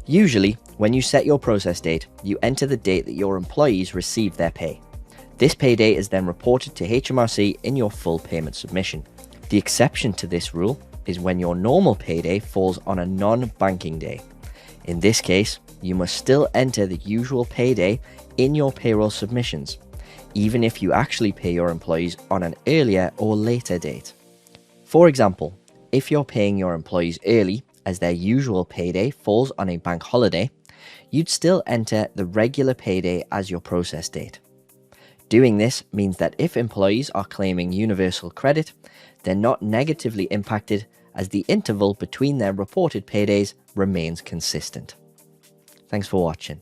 Usually, when you set your process date, you enter the date that your employees receive their pay. This pay date is then reported to HMRC in your full payment submission. The exception to this rule is when your normal payday falls on a non-banking day. In this case, you must still enter the usual payday in your payroll submissions, even if you actually pay your employees on an earlier or later date. For example, if you're paying your employees early as their usual payday falls on a bank holiday, you'd still enter the regular payday as your process date. Doing this means that if employees are claiming universal credit, they're not negatively impacted as the interval between their reported paydays remains consistent. Thanks for watching.